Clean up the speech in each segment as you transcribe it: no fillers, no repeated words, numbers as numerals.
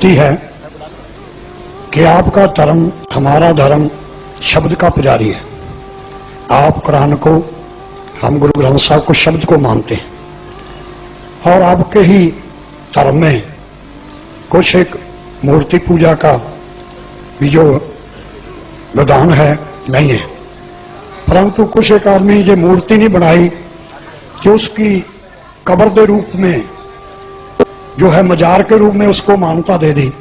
बेनती है कि आपका धर्म हमारा धर्म शब्द का पुजारी है। आप कुरान को, हम गुरु ग्रंथ साहब को शब्द को मानते हैं और आपके ही धर्म में कुछ एक मूर्ति पूजा का भी जो विधान है नहीं है, परंतु कुछ एक आदमी ये मूर्ति नहीं बनाई कि उसकी कब्र के रूप में जो है मजार के रूप में उसको मान्यता दे दी।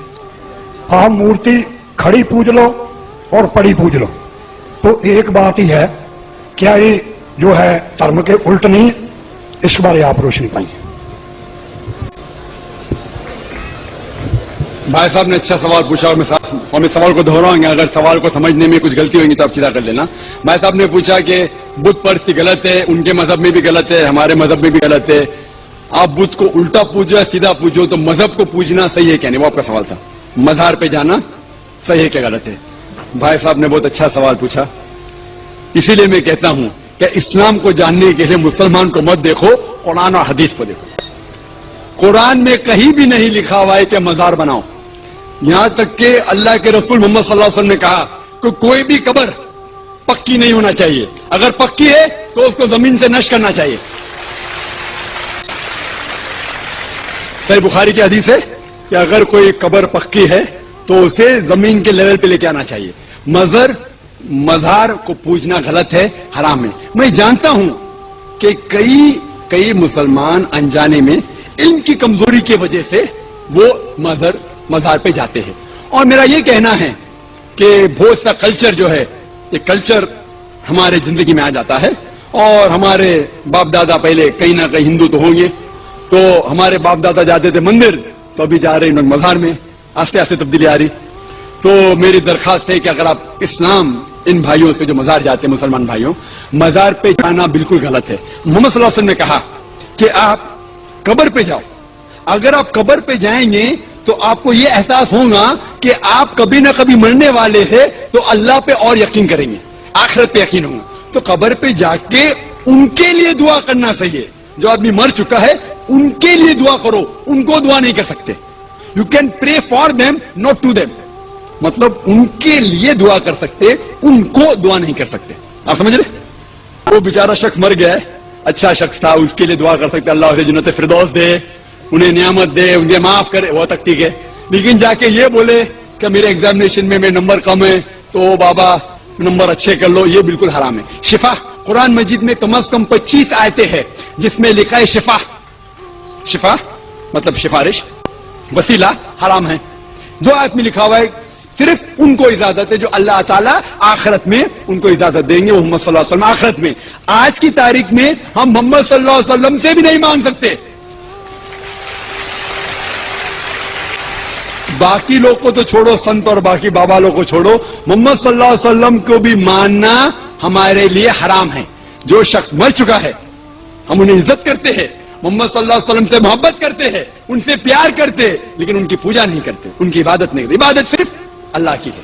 आप मूर्ति खड़ी पूज लो और पड़ी पूज लो, तो एक बात ही है, क्या ये जो है धर्म के उल्ट नहीं? इस बारे आप रोशनी पाइए। भाई साहब ने अच्छा सवाल पूछा और मैं सवाल को दोहराऊंगा, अगर सवाल को समझने में कुछ गलती होगी तो आप सीधा कर लेना। भाई साहब ने पूछा कि बुत परस्ती गलत है, उनके मजहब में भी गलत है, हमारे मजहब में भी गलत है। आप बुत को उल्टा पूजो या सीधा पूजो, तो मजहब को पूजना सही है क्या नहीं, वो आपका सवाल था। मजार पे जाना सही है क्या गलत है? भाई साहब ने बहुत अच्छा सवाल पूछा। इसीलिए मैं कहता हूं कि इस्लाम को जानने के लिए मुसलमान को मत देखो, कुरान और हदीस को देखो। कुरान में कहीं भी नहीं लिखा हुआ है कि मजार बनाओ। यहां तक कि अल्लाह के रसूल मोहम्मद सल्लल्लाहु अलैहि वसल्लम ने कहा कि कोई भी कब्र पक्की नहीं होना चाहिए, अगर पक्की है तो उसको जमीन से नष्ट करना चाहिए। सही बुखारी की हदीस है कि अगर कोई कब्र पक्की है तो उसे जमीन के लेवल पे लेके आना चाहिए। मजार को पूजना गलत है, हराम है। मैं जानता हूं कि कई मुसलमान अनजाने में इल्म की कमजोरी की वजह से वो मजार पे जाते हैं, और मेरा ये कहना है कि बहुत सा कल्चर जो है, ये कल्चर हमारे जिंदगी में आ जाता है। और हमारे बाप दादा पहले कहीं ना कहीं हिंदू तो होंगे, तो हमारे बाप दादा जाते थे मंदिर, तो अभी जा रहे हैं मजार में, आस्ते आस्ते तब्दीली आ रही। तो मेरी दरखास्त है कि अगर आप इस्लाम, इन भाइयों से जो मजार जाते हैं, मुसलमान भाइयों, मजार पे जाना बिल्कुल गलत है। मोहम्मद सल्लल्लाहु अलैहि वसल्लम ने कहा कि आप कब्र पे जाओ। अगर आप कब्र पे जाएंगे तो आपको यह एहसास होगा कि आप कभी ना कभी मरने वाले हैं, तो अल्लाह पे और यकीन करेंगे, आखिरत पे यकीन होगा। तो कब्र पे जाके उनके लिए दुआ करना सही है। जो आदमी मर चुका है उनके लिए दुआ करो, उनको दुआ नहीं कर सकते। You can pray for them not to them, मतलब उनके लिए दुआ कर सकते, उनको दुआ नहीं कर सकते। आप समझ रहे? वो बेचारा शख्स मर गया है, अच्छा शख्स था, उसके लिए दुआ कर सकते, अल्लाह उसे जन्नत फिरदौस दे, उन्हें नियामत दे, उन्हें माफ करे, वो तक ठीक है। लेकिन जाके ये बोले कि मेरे एग्जामिनेशन में मेरे नंबर कम है, तो बाबा नंबर अच्छे कर लो, ये बिल्कुल हराम है। शिफा, कुरान मजीद में कम से कम 25 आयतें हैं जिसमें लिखा है शिफा। शिफा मतलब सिफारिश, वसीला हराम है। 2 आयत में लिखा हुआ है सिर्फ उनको इजाजत है जो अल्लाह ताला आखिरत में उनको इजाजत देंगे, मोहम्मद सल्लल्लाहु अलैहि वसल्लम आखिरत में। आज की तारीख में हम मोहम्मद सल्लल्लाहु अलैहि वसल्लम से भी नहीं मांग सकते। बाकी लोग को तो छोड़ो, संत और बाकी बाबा लोग को छोड़ो, मोहम्मद सल्लल्लाहु अलैहि वसल्लम को भी मानना हमारे लिए हराम है। जो शख्स मर चुका है हम उन्हें इज्जत करते हैं, मोहम्मद सल्लल्लाहु अलैहि वसल्लम से मोहब्बत करते हैं, उनसे प्यार करते हैं, लेकिन उनकी पूजा नहीं करते, उनकी इबादत नहीं करते। इबादत सिर्फ अल्लाह की है।